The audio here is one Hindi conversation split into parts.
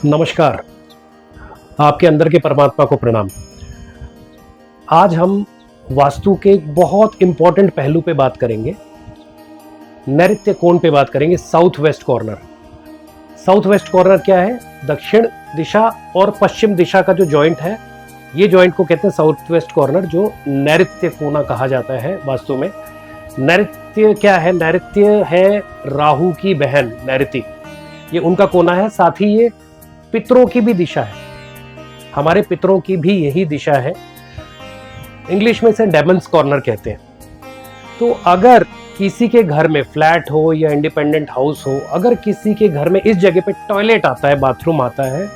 नमस्कार, आपके अंदर के परमात्मा को प्रणाम। आज हम वास्तु के एक बहुत इंपॉर्टेंट पहलू पे बात करेंगे, नैऋत्य कोण पे बात करेंगे। South west corner. South west corner क्या है? दक्षिण दिशा और पश्चिम दिशा का जो जॉइंट है, ये जॉइंट को कहते हैं साउथ वेस्ट कॉर्नर, जो नैऋत्य कोना कहा जाता है वास्तु में। नैऋत्य क्या है? नैऋत्य है राहु की बहन नैऋति, ये उनका कोना है। साथ ही ये पितरों की भी दिशा है, हमारे पितरों की भी यही दिशा है। इंग्लिश में इसे डेमन्स कॉर्नर कहते हैं। तो अगर किसी के घर में फ्लैट हो या इंडिपेंडेंट हाउस हो, अगर किसी के घर में इस जगह पे टॉयलेट आता है, बाथरूम आता है,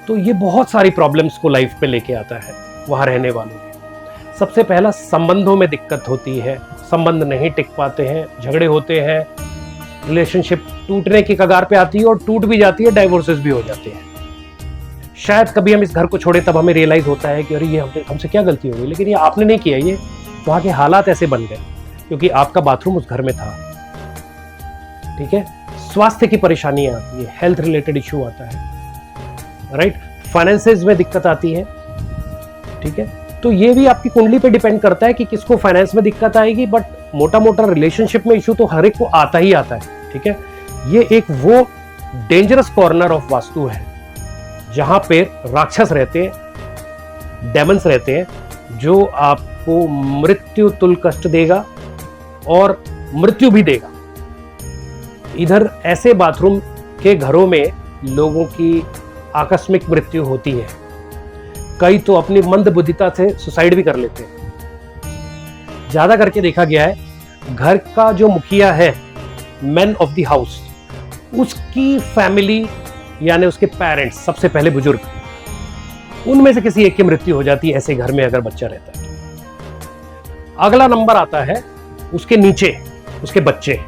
तो ये बहुत सारी प्रॉब्लम्स को लाइफ पे लेके आता है वहां रहने वालों के। सबसे पहला, संबंधों में दिक्कत होती है, संबंध नहीं टिक पाते हैं, झगड़े होते हैं, रिलेशनशिप टूटने की कगार पे आती है और टूट भी जाती है, डाइवोर्सेस भी हो जाते हैं। शायद कभी हम इस घर को छोड़े तब हमें रियलाइज होता है कि अरे ये हमसे क्या गलती हो गई, लेकिन ये आपने नहीं किया, ये वहां के हालात ऐसे बन गए क्योंकि आपका बाथरूम उस घर में था। ठीक है। स्वास्थ्य की परेशानियां आती है, हेल्थ रिलेटेड इश्यू आता है, राइट। फाइनेंसेस में दिक्कत आती है। ठीक है। तो ये भी आपकी कुंडली पे डिपेंड करता है कि किसको फाइनेंस में दिक्कत आएगी, बट मोटा मोटा रिलेशनशिप में इश्यू तो हर एक को आता ही आता है। ठीक है। ये एक वो डेंजरस कॉर्नर ऑफ वास्तु है जहां पे राक्षस रहते हैं, डेमन्स रहते हैं, जो आपको मृत्यु तुल्य कष्ट देगा और मृत्यु भी देगा। इधर ऐसे बाथरूम के घरों में लोगों की आकस्मिक मृत्यु होती है, कई तो अपनी मंद बुद्धिता से सुसाइड भी कर लेते हैं। ज्यादा करके देखा गया है घर का जो मुखिया है, मैन ऑफ द हाउस, उसकी फैमिली यानी उसके पेरेंट्स, सबसे पहले बुजुर्ग, उनमें से किसी एक की मृत्यु हो जाती है ऐसे घर में अगर बच्चा रहता है। अगला नंबर आता है उसके नीचे उसके बच्चे,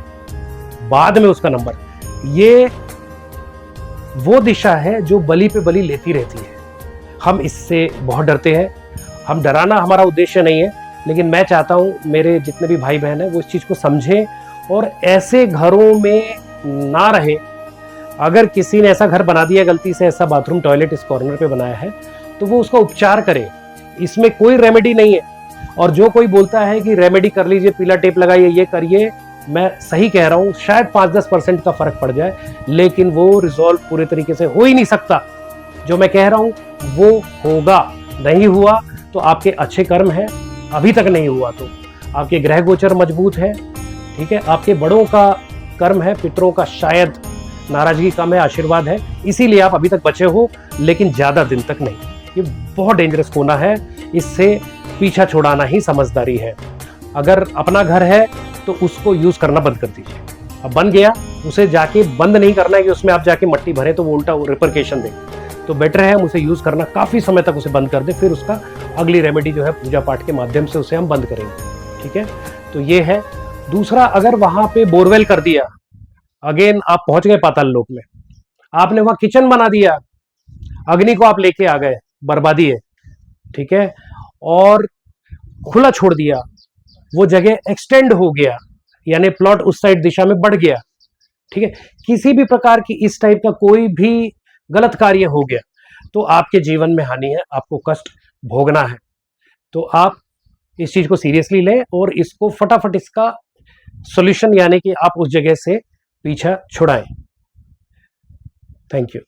बाद में उसका नंबर। ये वो दिशा है जो बलि पे बलि लेती रहती है। हम इससे बहुत डरते हैं। हम डराना हमारा उद्देश्य नहीं है, लेकिन मैं चाहता हूं मेरे जितने भी भाई बहन हैं वो इस चीज को समझें और ऐसे घरों में ना रहे। अगर किसी ने ऐसा घर बना दिया गलती से, ऐसा बाथरूम टॉयलेट इस कॉर्नर पे बनाया है, तो वो उसका उपचार करे। इसमें कोई रेमेडी नहीं है। और जो कोई बोलता है कि रेमेडी कर लीजिए, पीला टेप लगाइए, ये करिए, मैं सही कह रहा हूं, शायद 5-10% का फर्क पड़ जाए, लेकिन वो रिजॉल्व पूरे तरीके से हो ही नहीं सकता। जो मैं कह रहा हूं वो होगा। नहीं हुआ तो आपके अच्छे कर्म है, अभी तक नहीं हुआ तो आपके ग्रह गोचर मजबूत है। ठीक है। आपके बड़ों का कर्म है, पितरों का शायद नाराजगी कम है, आशीर्वाद है, इसीलिए आप अभी तक बचे हो, लेकिन ज्यादा दिन तक नहीं। ये बहुत डेंजरस कोना है, इससे पीछा छुड़ाना ही समझदारी है। अगर अपना घर है तो उसको यूज करना बंद कर दीजिए। अब बन गया, उसे जाके बंद नहीं करना है कि उसमें आप जाके मट्टी भरे तो वो उल्टा रिपरकेशन दे। तो बेटर है हम उसे यूज करना, काफी समय तक उसे बंद कर दे, फिर उसका अगली रेमेडी जो है पूजा पाठ के माध्यम से उसे हम बंद करेंगे। ठीक है। तो ये है। दूसरा, अगर वहां पे बोरवेल कर दिया, अगेन आप पहुंच गए पाताल लोक में, आपने वहां किचन बना दिया, अग्नि को आप लेके आ गए, बर्बादी है। ठीक है। और खुला छोड़ दिया, वो जगह एक्सटेंड हो गया, यानी प्लॉट उस साइड दिशा में बढ़ गया। ठीक है। किसी भी प्रकार की इस टाइप का कोई भी गलत कार्य हो गया तो आपके जीवन में हानि है, आपको कष्ट भोगना है। तो आप इस चीज को सीरियसली लें और इसको फटाफट इसका सॉल्यूशन यानी कि आप उस जगह से पीछा छुड़ाएं। Thank you.